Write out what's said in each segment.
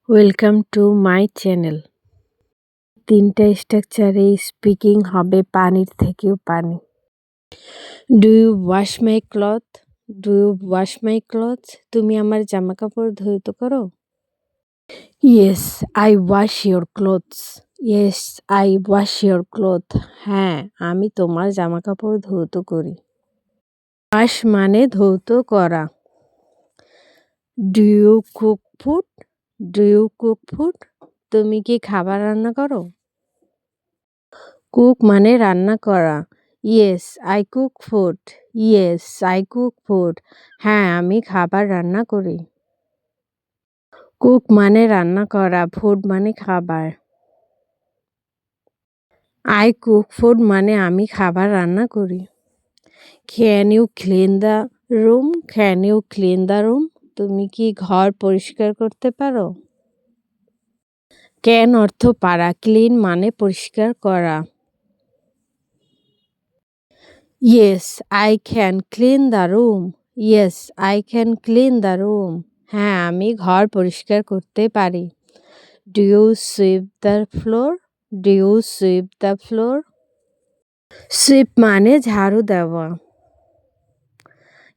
Welcome to my channel. ৩টা স্ট্রাকচারে speaking হবে পানির থেকেও পানি। Do you wash my cloth? Do you wash my cloth? তুমি আমার জামাকাপড় ধৌত করো? Yes I wash your clothes. Yes I wash your cloth. হ্যাঁ, আমি তোমার জামাকাপড় ধৌত করি। ওয়াশ মানে ধৌত করা। Do you cook food? Do you cook food? তুমি কি খাবার রান্না করো? কুক মানে রান্না করা। Yes I cook food. Yes I cook food. হ্যাঁ, আমি খাবার রান্না করি। কুক মানে রান্না করা, ফুড মানে খাবার। আই কুক ফুড মানে আমি খাবার রান্না করি। Can you clean the room? Can you clean the room? তুমি কি ঘর পরিষ্কার করতে পারো? ক্যান অর্থ পারা, ক্লিন মানে পরিষ্কার করা। Yes I can clean the room. Yes I can clean the room. হ্যাঁ, আমি ঘর পরিষ্কার করতে পারি। Do you sweep the floor? Do you sweep the floor? Sweep মানে ঝাড়ু দেওয়া।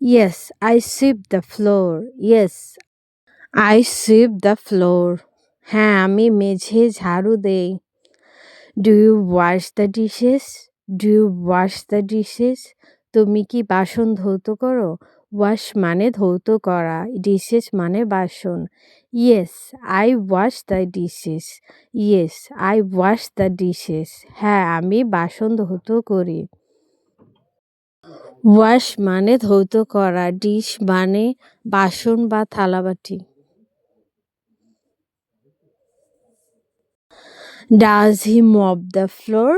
Yes I sweep the floor. Yes I sweep the floor. হ্যাঁ, আমি মেঝে ঝাড়ু দেই। Do you wash the dishes? Do you wash the dishes? তুমি কি বাসন ধৌত করো? ওয়াশ মানে ধৌত করা, ডিশেস মানে বাসন। Yes I wash the dishes. Yes I wash the dishes. হ্যাঁ, আমি বাসন ধৌত করি। ওয়াশ মানে ধৌত করা, ডিশ মানে বাসন বা থালাবাটি। Does he mop the floor?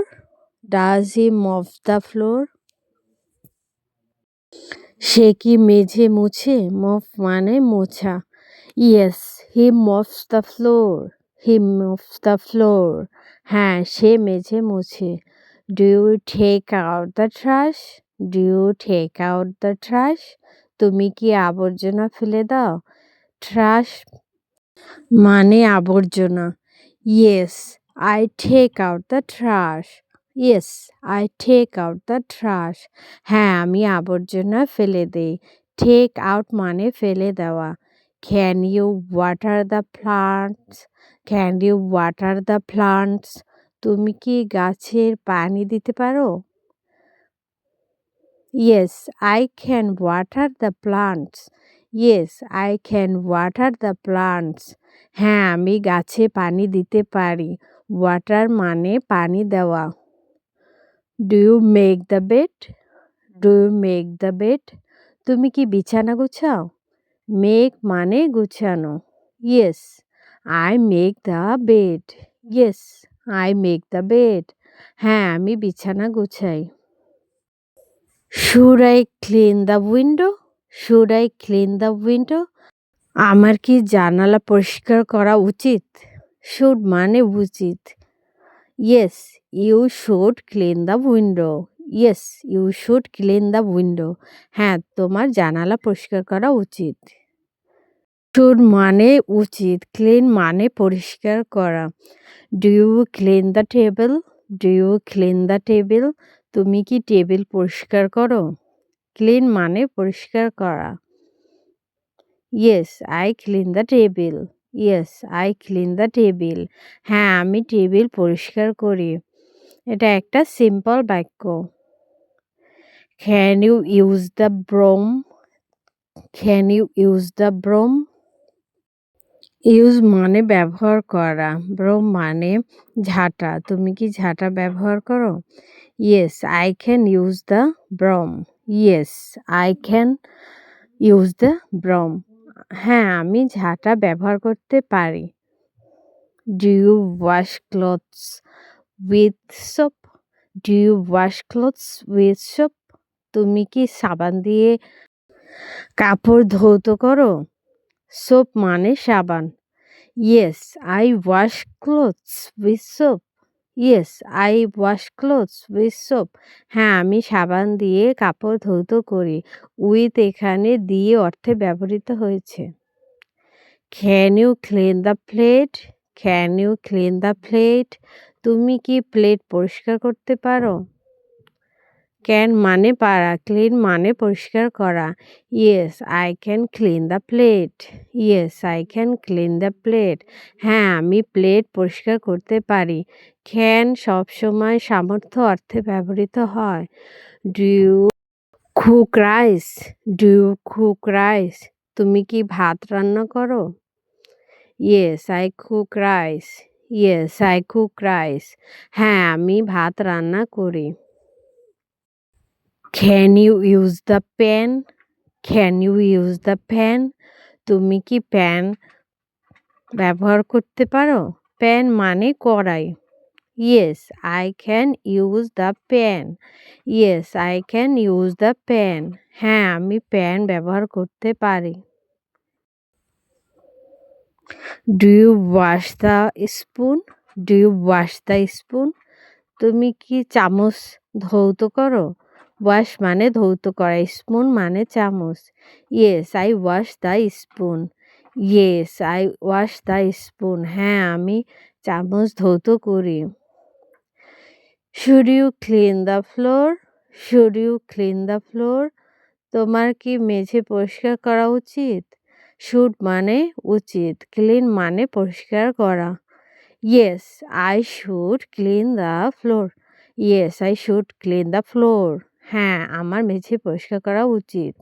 Does he mop the floor? সে কি মেঝে মুছে? মপ মানে মোছা। Yes he mops the floor. He mops the floor. হ্যাঁ, সে মেঝে মুছে। Do you take out the trash? Do you take out the trash? তুমি কি আবর্জনা ফেলে দাও? ট্রাশ মানে আবর্জনা। Yes I take out the trash. Yes I take out the trash. হ্যাঁ, আমি আবর্জনা ফেলে দেই। টেক আউট মানে ফেলে দেওয়া। Can you water the plants? Can you water the plants? তুমি কি গাছের পানি দিতে পারো? Yes I can water the plants. Yes I can water the plants. হ্যাঁ, আমি গাছে পানি দিতে পারি। ওয়াটার মানে পানি দেওয়া। Do you make the bed? Do you make the bed? তুমি কি বিছানা গুছাও? মেক মানে গুছানো। Yes I make the bed. Yes I make the bed. হ্যাঁ, আমি বিছানা গুছাই। Should I clean the window? Should I clean the window? আমার কি জানালা পরিষ্কার করা উচিত? শুড মানে উচিত। Yes you should clean the window. Yes you should clean the window. হ্যাঁ, তোমার জানালা পরিষ্কার করা উচিত। শুড মানে উচিত, ক্লিন মানে পরিষ্কার করা। Do you clean the table? Do you clean the table? তুমি কি টেবিল পরিষ্কার করো? ক্লিন মানে পরিষ্কার করা। Yes I clean the table. Yes I clean the table. হ্যাঁ, আমি টেবিল পরিষ্কার করি। এটা একটা সিম্পল বাক্য। Can you use the broom? Can you use the broom? Use মানে ব্যবহার করা, ব্রোম মানে ঝাঁটা। তুমি কি ঝাঁটা ব্যবহার করো? Yes I can use the broom. Yes I can use the broom. হ্যাঁ, আমি ঝাঁটা ব্যবহার করতে পারি। Do you wash clothes with soap? Do you wash clothes with soap? তুমি কি সাবান দিয়ে কাপড় ধৌত করো? সোপ মানে সাবান। Yes I wash clothes with soap. Yes I wash clothes with soap. হ্যাঁ, আমি সাবান দিয়ে কাপড় ধৌত করি। উইথ এখানে দিয়ে অর্থে ব্যবহৃত হয়েছে। Can you clean the plate? Can you clean the plate? তুমি কি প্লেট পরিষ্কার করতে পারো? ক্যান মানে পারা, ক্লিন মানে পরিষ্কার করা। Yes I can clean the plate. Yes I can clean the plate. হ্যাঁ আমি প্লেট পরিষ্কার করতে পারি। ক্যান সবসময় সামর্থ্য অর্থে ব্যবহৃত হয়। Do you cook rice? Do you cook rice? তুমি কি ভাত রান্না করো? Yes I cook rice. Yes I cook rice. হ্যাঁ আমি ভাত রান্না করি। Can you use the pan? Can you use the pan? তুমি কি প্যান ব্যবহার করতে পারো? প্যান মানে কড়াই। Yes I can use the pan. Yes I can use the pan. হ্যাঁ আমি প্যান ব্যবহার করতে পারি। Do you wash the spoon? Do you wash the spoon? তুমি কি চামচ ধৌত করো? ওয়াশ মানে ধৌত করা, স্পুন মানে চামচ। Yes I wash the spoon. Yes I wash the spoon. হ্যাঁ আমি চামচ ধৌত করি। Should you clean the floor? Should you clean the floor? তোমার কি মেঝে পরিষ্কার করা উচিত? শুড মানে উচিত, ক্লিন মানে পরিষ্কার করা। Yes I should clean the floor. Yes I should clean the floor. হ্যাঁ আমার মেঝে পরিষ্কার করা উচিত।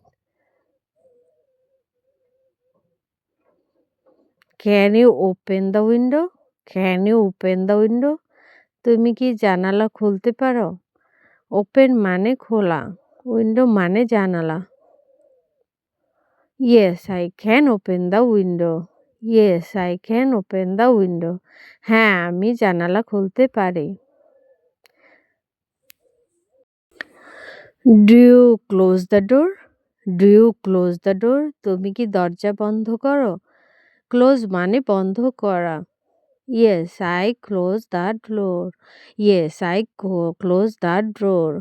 Can you open the window? Can you open the window? তুমি কি জানালা খুলতে পারো? ওপেন মানে খোলা, উইন্ডো মানে জানালা। Yes I can open the window. Yes I can open the window. হ্যাঁ আমি জানালা খুলতে পারি। Do you close the door? Do you close the door? তুমি কি দরজা বন্ধ করো? ক্লোজ মানে বন্ধ করা। Yes I close the door. Yes I close the door.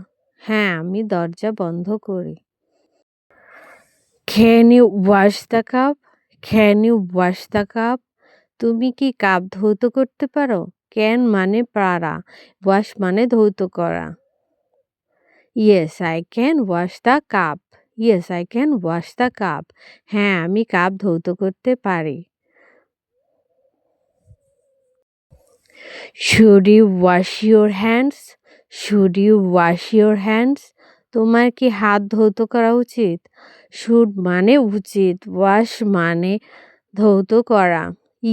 হ্যাঁ আমি দরজা বন্ধ করি। Can you wash the cup? Can you wash the cup? তুমি কি কাপ ধৌত করতে পারো? ক্যান মানে পারা, ওয়াশ মানে ধৌত করা। Yes I can wash the cup. Yes I can wash the cup. হ্যাঁ আমি কাপ ধৌত করতে পারি। Should you wash your hands? Should you wash your hands? তোমার কি হাত ধৌত করা উচিত? শুড মানে উচিত, ওয়াশ মানে ধৌত করা।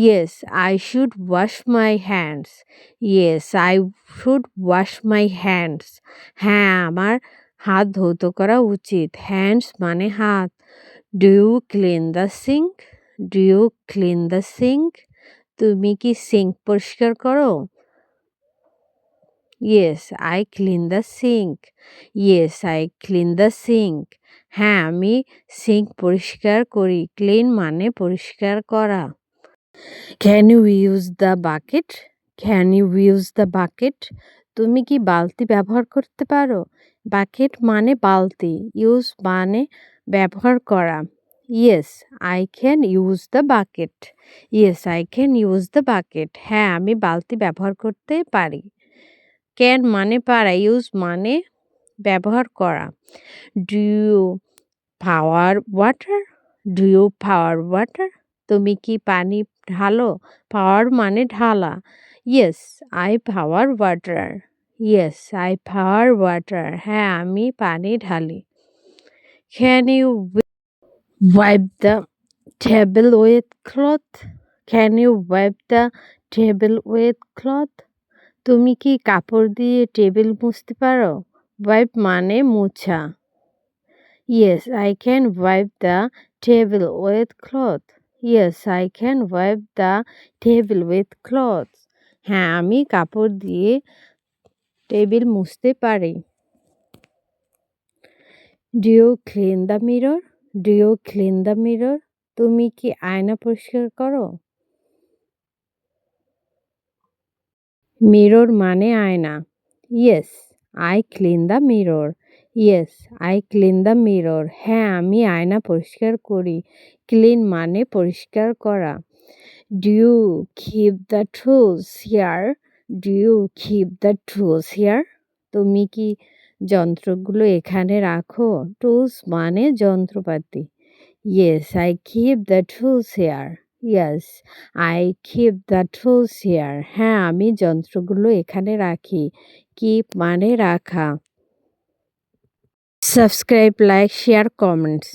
Yes I should wash my hands. Yes I should wash my hands. হ্যাঁ আমার হাত ধৌত করা উচিত। হ্যান্ডস মানে হাত। Do you clean the sink? Do you clean the sink? তুমি কি সিঙ্ক পরিষ্কার করো? Yes I clean the sink. Yes I clean the sink. হ্যাঁ আমি সিঙ্ক পরিষ্কার করি। ক্লিন মানে পরিষ্কার করা। Can you use the bucket? Can you use the bucket? তুমি কি বালতি ব্যবহার করতে পারো? বাকেট মানে বালতি, ইউজ মানে ব্যবহার করা। Yes I can use the bucket. Yes I can use the bucket. হ্যাঁ আমি বালতি ব্যবহার করতে পারি। ক্যান মানে পারা, ইউজ মানে ব্যবহার করা। Do you pour water? Do you pour water? তুমি কি পানি ঢালো? পাওয়ার মানে ঢালা। Yes I pour water. Yes I pour water. হ্যাঁ আমি পানি ঢালি। Can you wipe the table with cloth? Can you wipe the table with cloth? তুমি কি কাপড় দিয়ে টেবিল মুছতে পারো? ওয়াইপ মানে মোছা। Yes I can wipe the table with cloth. Yes I can wipe the table with cloth. হ্যাঁ আমি কাপড় দিয়ে টেবিল মুছতে পারি। Do you clean the mirror? Do you clean the mirror? তুমি কি আয়না পরিষ্কার করো? মিরর মানে আয়না। Yes I clean the mirror. Yes, I clean the mirror. হ্যাঁ, আমি আয়না পরিষ্কার করি। ক্লিন মানে পরিষ্কার করা। Do you keep the tools here? Do you keep the tools here? তুমি কি যন্ত্রগুলো এখানে রাখো? টুলস মানে যন্ত্রপাতি। Yes, I keep the tools here. Yes, I keep the tools here. হ্যাঁ, আমি যন্ত্রগুলো এখানে রাখি। কিপ মানে রাখা। Subscribe, like, share, comments.